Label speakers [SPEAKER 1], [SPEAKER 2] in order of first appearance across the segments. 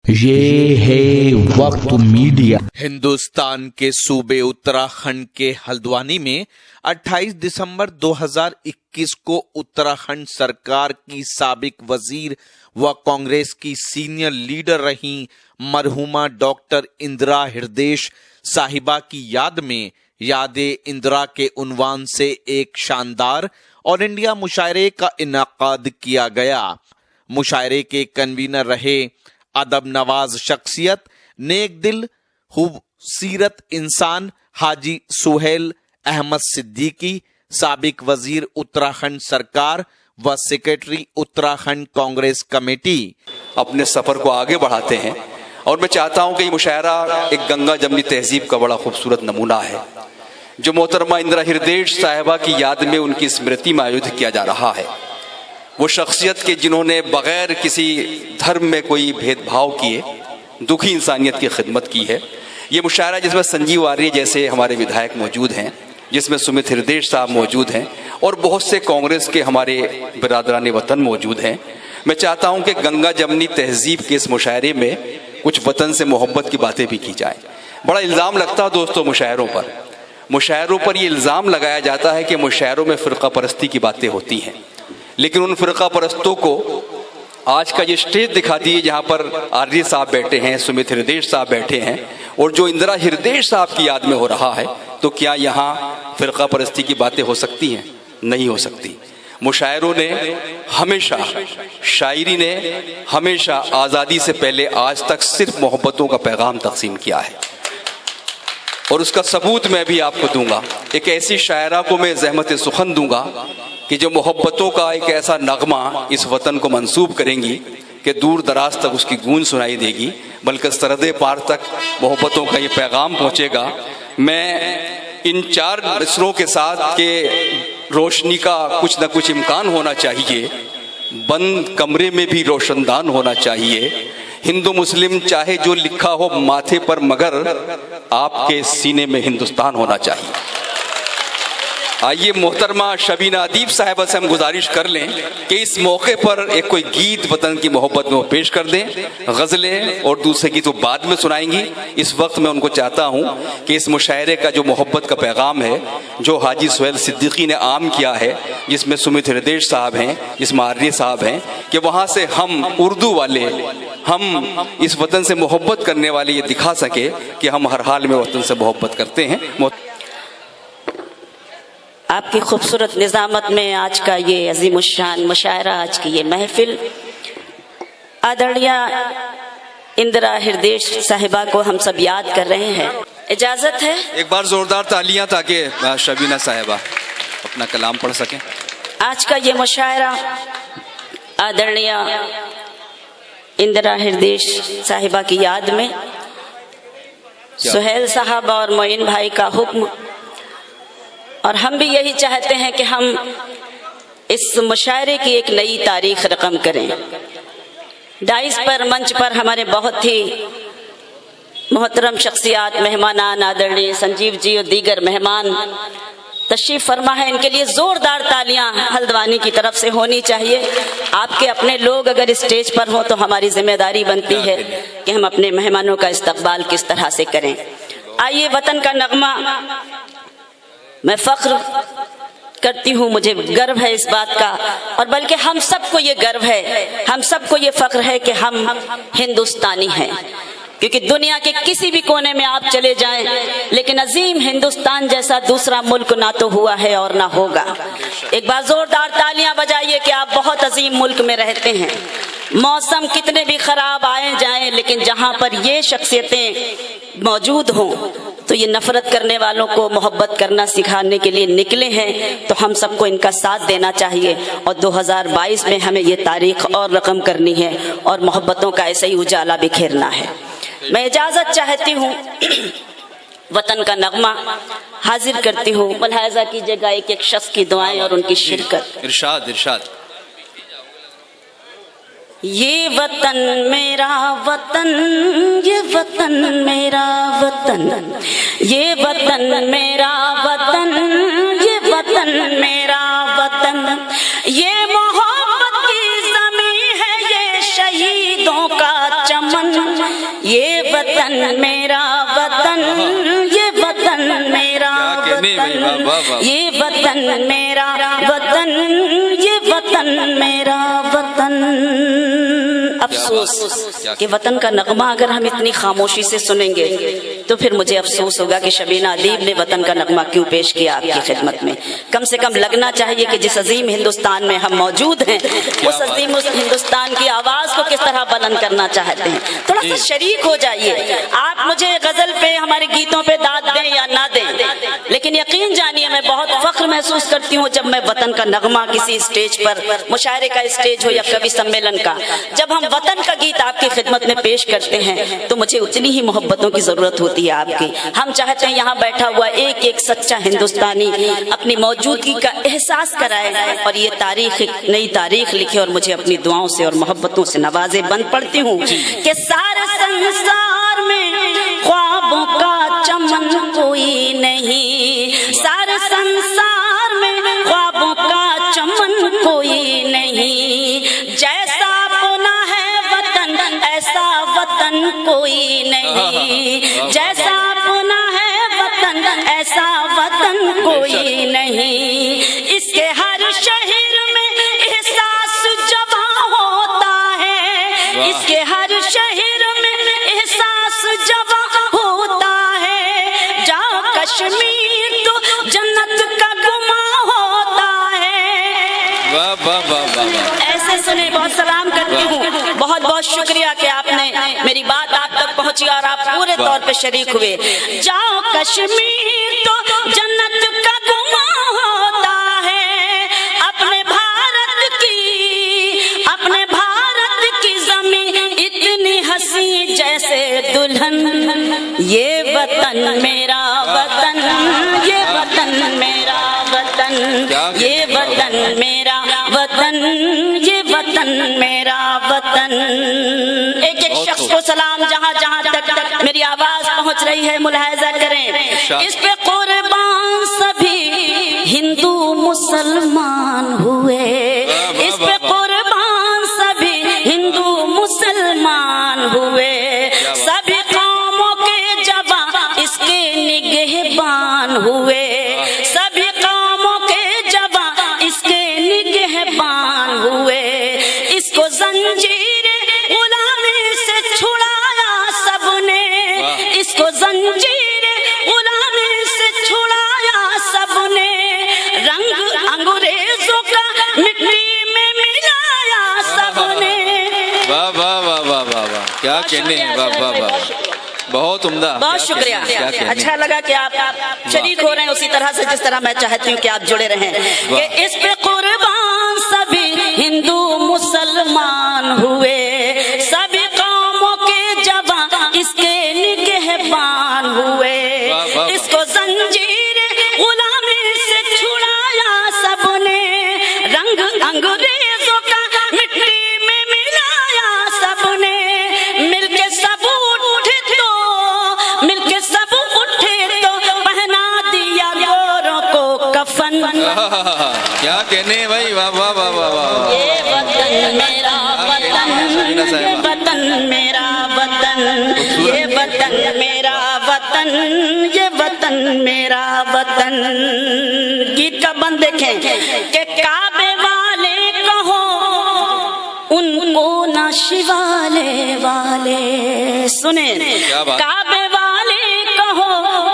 [SPEAKER 1] ये है वक्त मीडिया।
[SPEAKER 2] हिंदुस्तान के सूबे उत्तराखंड के हल्द्वानी में 28 दिसंबर 2021 को उत्तराखंड सरकार की साबिक वजीर व कांग्रेस की सीनियर लीडर रही मरहुमा डॉक्टर इंदिरा हृदयेश साहिबा की याद में यादे इंदिरा के उन्वान से एक शानदार ऑल इंडिया मुशायरे का इनाकाद किया गया। मुशायरे के कन्वीनर रहे अदब नवाज शख्सियत, नेक दिल, खूबसीरत इंसान हाजी सुहेल अहमद सिद्दीकी, साबिक वजीर उत्तराखंड सरकार व सेक्रेटरी उत्तराखंड कांग्रेस कमेटी
[SPEAKER 3] अपने सफर को आगे बढ़ाते हैं। और मैं चाहता हूं कि ये मुशायरा एक गंगा जमनी तहजीब का बड़ा खूबसूरत नमूना है जो मोहतरमा इंदिरा हृदयेश साहिबा की याद में उनकी स्मृति में आयोजित किया जा रहा है। वो शख्सियत के जिन्होंने बगैर किसी धर्म में कोई भेदभाव किए दुखी इंसानियत की खिदमत की है। ये मुशायरा जिसमें संजीव आर्य जैसे हमारे विधायक मौजूद हैं, जिसमें सुमित हृदयेश साहब मौजूद हैं और बहुत से कांग्रेस के हमारे बिरादरान वतन मौजूद हैं। मैं चाहता हूं कि गंगा जमनी तहजीब के इस मुशायरे में कुछ वतन से मोहब्बत की बातें भी की जाएं। बड़ा इल्ज़ाम लगता है दोस्तों मुशायरों पर ये इल्ज़ाम लगाया जाता है कि मुशायरों में फ़िरका परस्ती की बातें होती हैं, लेकिन उन फ़िरका परस्तों को आज का ये स्टेज दिखा दिए जहाँ पर आर्य साहब बैठे हैं, सुमित हृदयेश साहब बैठे हैं और जो इंदिरा हृदयेश साहब की याद में हो रहा है, तो क्या यहाँ फ़िरका परस्ती की बातें हो सकती हैं? नहीं हो सकती। मुशायरों ने हमेशा, शायरी ने हमेशा आज़ादी से पहले आज तक सिर्फ मोहब्बतों का पैगाम तक़सीम किया है और उसका सबूत मैं भी आपको दूंगा। एक ऐसी शायरा को मैं ज़हमत सुखन दूंगा कि जो मोहब्बतों का एक ऐसा नगमा इस वतन को मंसूब करेंगी कि दूर दराज तक उसकी गूंज सुनाई देगी, बल्कि सरहद पार तक मोहब्बतों का ये पैगाम पहुँचेगा। मैं इन चार मिसरों के साथ के रोशनी का कुछ न कुछ इम्कान होना चाहिए, बंद कमरे में भी रोशनदान होना चाहिए, हिंदू मुस्लिम चाहे जो लिखा हो माथे पर, मगर आपके सीने में हिंदुस्तान होना चाहिए। आइए मोहतरमा शबीना अदीब साहिबा से हम गुजारिश कर लें कि इस मौके पर एक कोई गीत वतन की मोहब्बत में वो पेश कर दें। गज़लें और दूसरे गीत वो बाद में सुनाएंगी। इस वक्त मैं उनको चाहता हूं कि इस मुशायरे का जो मोहब्बत का पैगाम है, जो हाजी सुहेल सिद्दीकी ने आम किया है, जिसमें सुमित हृदयेश साहब हैं, जिसमें आर्य साहब हैं, कि वहाँ से हम उर्दू वाले, हम इस वतन से मोहब्बत करने वाले ये दिखा सके कि हम हर हाल में वतन से मोहब्बत करते हैं।
[SPEAKER 4] आपकी खूबसूरत निज़ामत में आज का ये अज़ीमुश्शान मुशायरा, आज की ये महफिल, आदरणीय इंदिरा हृदयेश साहिबा को हम सब याद कर रहे हैं। इजाज़त है
[SPEAKER 3] एक बार जोरदार तालियां ताकि शबीना साहिबा अपना कलाम पढ़ सकें।
[SPEAKER 4] आज का ये मुशायरा आदरणीय इंदिरा हृदयेश साहिबा की याद में सुहेल साहब और मोइन भाई का हुक्म, और हम भी यही चाहते हैं कि हम इस मुशायरे की एक नई तारीख रकम करें। डाइस पर, मंच पर हमारे बहुत ही मोहतरम शख्सियात, मेहमानान, आदरणीय संजीव जी और दीगर मेहमान तशरीफ फरमा है। इनके लिए जोरदार तालियां हल्द्वानी की तरफ से होनी चाहिए। आपके अपने लोग अगर स्टेज पर हो तो हमारी जिम्मेदारी बनती है कि हम अपने मेहमानों का इस्तकबाल किस तरह से करें। आइए, वतन का नगमा, मैं फख्र करती हूँ, मुझे गर्व है इस बात का, और बल्कि हम सबको ये गर्व है, हम सबको ये फख्र है कि हम हिंदुस्तानी हैं। क्योंकि दुनिया के किसी भी कोने में आप चले जाएं, लेकिन अजीम हिंदुस्तान जैसा दूसरा मुल्क ना तो हुआ है और ना होगा। एक बार जोरदार तालियां बजाइए कि आप बहुत अजीम मुल्क में रहते हैं। मौसम कितने भी खराब आए जाएं, लेकिन जहां पर ये शख्सियतें मौजूद हों तो ये नफरत करने वालों को मोहब्बत करना सिखाने के लिए निकले हैं। तो हम सबको इनका साथ देना चाहिए और 2022 में हमें ये तारीख और रकम करनी है और मोहब्बतों का ऐसे ही उजाला बिखेरना है। मैं इजाजत चाहती हूँ, वतन का नगमा हाजिर करती हूँ। मुलाहिजा कीजिएगा एक एक शख्स की दुआएं और उनकी शिरकत।
[SPEAKER 3] इरशाद इरशाद।
[SPEAKER 4] ये वतन मेरा वतन, ये वतन मेरा वतन, ये वतन मेरा वतन, ये वतन मेरा वतन, ये मोहब्बत की ज़मीं है, ये शहीदों का चमन, یہ وطن میرا وطن، یہ وطن میرا وطن، یہ وطن میرا وطن، یہ وطن میرا وطن۔ افسوس کہ وطن کا نغمہ اگر ہم اتنی خاموشی سے سنیں گے تو پھر مجھے افسوس ہوگا کہ شبینہ ادیب نے وطن کا نغمہ کیوں پیش کیا آپ کی خدمت میں۔ کم سے کم لگنا چاہیے کہ جس عظیم ہندوستان میں ہم موجود ہیں اس عظیم ہندوستان کی آواز کو کس طرح بلند کرنا چاہتے ہیں۔ تھوڑا سا شریک ہو جائیے۔ آپ مجھے غزل پہ، ہمارے گیتوں پہ داد دیں یا نہ دیں، لیکن یقین جانیے میں بہت فخر محسوس کرتی ہوں جب میں وطن کا نغمہ کسی اسٹیج پر، مشاعرے کا اسٹیج ہو یا کبھی سمیلن کا، جب ہم وطن کا گیت آپ کی خدمت میں پیش کرتے ہیں تو مجھے اتنی ہی محبتوں کی ضرورت ہوتی ہے آپ کی۔ ہم چاہتے ہیں یہاں بیٹھا ہوا ایک ایک سچا ہندوستانی اپنی موجودگی کا احساس کرائے اور یہ تاریخ، ایک نئی تاریخ لکھے اور مجھے اپنی دعاؤں سے اور محبتوں سے نوازے۔ بند پڑھتی ہوں کہ سارے سنسار میں خوابوں کا چمن کوئی نہیں، سارے سنسار میں خوابوں کا چمن کوئی نہیں، جیسا اپنا ہے وطن ایسا وطن کوئی نہیں، جیسا اپنا ہے وطن ایسا وطن کوئی نہیں، اس کے ہر شہر میں احساس جواں ہوتا ہے، اس کے ہر شہر میں احساس جواں ہوتا ہے، جاؤ کشمیر تو جنت کا گماں ہوتا ہے۔
[SPEAKER 3] واہ واہ واہ واہ۔
[SPEAKER 4] ایسے سنے، بہت سلام کرتی ہوں، بہت بہت شکریہ کہ آپ نے میری بات آپ تک پہنچی اور آپ پورے طور پہ شریک ہوئے۔ جاؤ کشمیر تو جنت کا گماں ہوتا ہے، اپنے بھارت کی زمین اتنی حسین جیسے دلہن، یہ وطن میرا وطن، یہ وطن میرا وطن، یہ وطن میرا وطن، یہ وطن میرا وطن۔ ایک ایک شخص کو سلام جہاں جہاں تک میری آواز پہنچ رہی ہے ملاحظہ کریں۔ اس پہ قربان سبھی ہندو مسلمان ہوئے، اس پہ قربان سبھی ہندو مسلمان ہوئے، سبھی قوموں کے جواں اس کے نگہبان ہوئے، سبھی قوموں کے جواں اس کے نگہبان ہوئے، اس کو زنجیر غلامی سے چھڑایا سب نے، اس کو زنجیر غلامی سے چھڑایا سب نے، رنگ انگریزوں کا مٹی میں ملایا سب نے۔
[SPEAKER 3] واہ واہ واہ واہ واہ واہ، کیا کہنے ہیں، واہ واہ واہ، بہت عمدہ،
[SPEAKER 4] بہت شکریہ۔ اچھا لگا کہ آپ شریک ہو رہے ہیں اسی طرح سے جس طرح میں چاہتی ہوں کہ آپ جڑے رہیں، کہ اس پہ قربان سبھی ہندو مسلمان ہوئے، سبھی قوموں کے جواں اس کے نگہبان ہوئے، اس کو زنجیر غلامی سے چھڑایا سب نے، رنگ انگریزوں کا مٹی میں ملایا سب نے، مل کے سب اٹھے تو پہنا دیا گوروں کو کفن۔
[SPEAKER 3] کیا کہنے ہیں بھائی، واہ واہ واہ واہ واہ۔
[SPEAKER 4] یہ وطن میرا وطن، یہ وطن میرا وطن، یہ وطن میرا وطن، یہ وطن میرا وطن۔ گیت کا بند دیکھیں کہ کعبے والے کہو ان کو نہ شیوالے والے، سنیں کعبے والے کہو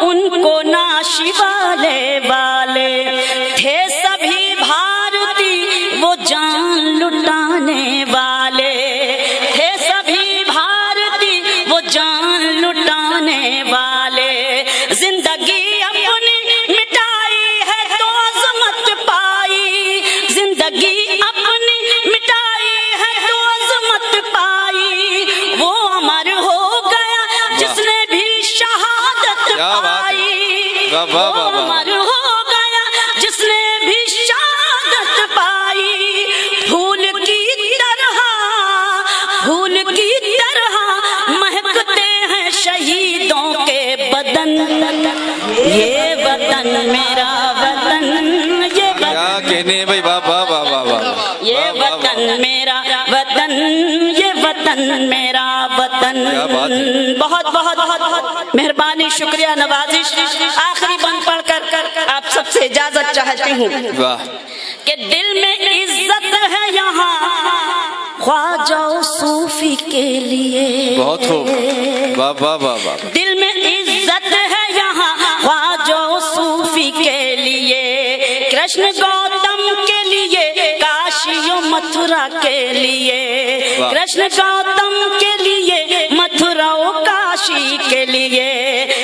[SPEAKER 4] ان کو نہ شیوالے والے، تھے سبھی بھارتی وہ جان لٹانے والے، تھے سبھی بھارتی وہ جان لٹانے والے، زندگی اپنی مٹائی ہے تو عظمت پائی، زندگی اپنی مٹائی ہے تو عظمت پائی، وہ امر ہو گیا جس نے بھی شہادت پائی، وہ امر ہو گیا جس نے بھی شہادت پائی، پھول کی طرح مہکتے ہیں شہیدوں کے بدن، یہ وطن میرا وطن، یہ
[SPEAKER 3] کیا کہنے بھائی، واہ واہ واہ واہ واہ،
[SPEAKER 4] یہ وطن میرا وطن، یہ وطن میرا وطن۔ वतन। बहुत बहुत बहुत मेहरबानी, शुक्रिया, नवाजिश। आखिरी बंद पढ़ कर आप सबसे इजाजत चाहती हूँ कि दिल में इज्जत है यहाँ ख्वाजा सूफी के लिए।
[SPEAKER 3] बहुत हो, वाह वाह वाह वाह।
[SPEAKER 4] दिल में इज्जत है यहाँ ख्वाजा सूफी के लिए, कृष्ण गौतम के लिए, काशी और मथुरा के लिए, कृष्ण गौतम के लिए, मथुरा और काशी के लिए।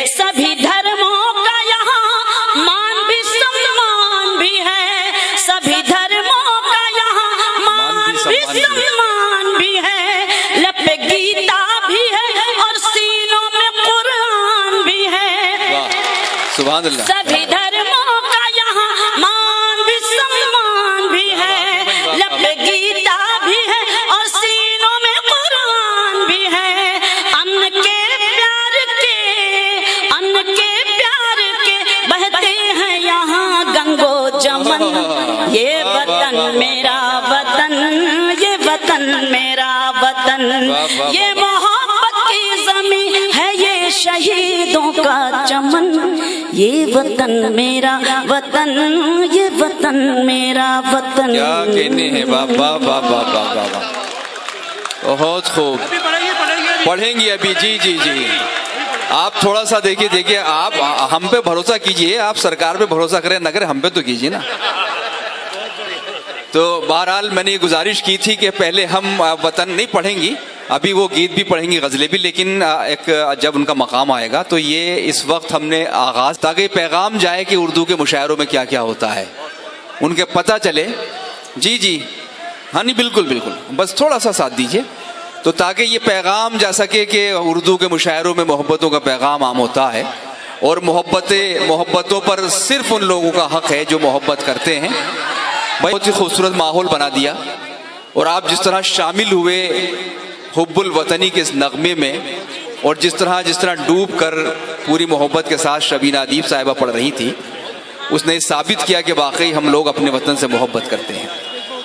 [SPEAKER 4] सभी धर्मों का यहाँ मान भी सम्मान भी है, सभी धर्मों का यहाँ मान भी सम्मान भी है। लब पे गीता भी है और सीनों में कुरान भी है।
[SPEAKER 3] सुभान अल्लाह।
[SPEAKER 4] सभी धर्मों का यहाँ मान भी सम्मान भी है, लब पे गीता भी है और सीनों में कुरान भी है। अन्न के प्यार के बहते हैं यहाँ गंगो जमन। ये वतन मेरा वतन, ये वतन मेरा वतन, ये मोहब्बत की ज़मीं है, ये शहीदों का चमन। ये वतन मेरा वतन, ये वतन मेरा वतन।
[SPEAKER 3] क्या कहने हैं, वाह वाह वाह वाह वाह वाह, बहुत खूब। पढ़ेंगे अभी, जी जी जी। आप थोड़ा सा देखिए, आप हम पे भरोसा कीजिए, आप सरकार पे भरोसा करें न करें, हम पे तो कीजिए ना। तो बहरहाल मैंने ये गुजारिश की थी कि पहले हम वतन नहीं पढ़ेंगी, अभी वो गीत भी पढ़ेंगी, गज़लें भी, लेकिन जब उनका मकाम आएगा तो ये इस वक्त हमने आगाज़, ताकि पैगाम जाए कि उर्दू के मुशायरों में क्या क्या होता है, उनके पता चले। जी जी हाँ, नहीं बिल्कुल बिल्कुल, बस थोड़ा सा साथ दीजिए तो ताकि ये पैगाम जा सके कि उर्दू के मुशायरों में मोहब्बतों का पैगाम आम होता है, और मोहब्बतों पर सिर्फ उन लोगों का हक है जो मोहब्बत करते हैं। बहुत ही खूबसूरत माहौल बना दिया, और आप जिस तरह शामिल हुए हुब्बुल वतनी के इस नगमे में, और जिस तरह डूब कर पूरी मोहब्बत के साथ शबीना अदीब साहिबा पढ़ रही थी, उसने साबित किया कि वाकई हम लोग अपने वतन से मोहब्बत करते हैं।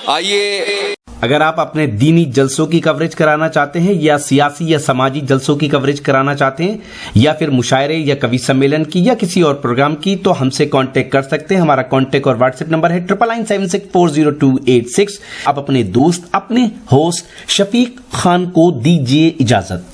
[SPEAKER 3] आइए,
[SPEAKER 1] अगर आप अपने दीनी जलसों की कवरेज कराना चाहते हैं, या सियासी या समाजी जलसों की कवरेज कराना चाहते हैं, या फिर मुशायरे या कवि सम्मेलन की या किसी और प्रोग्राम की, तो हमसे कांटेक्ट कर सकते हैं। हमारा कांटेक्ट और व्हाट्सएप नंबर है 9976400286। आप अपने दोस्त, अपने होस्ट शफीक खान को दीजिए इजाजत।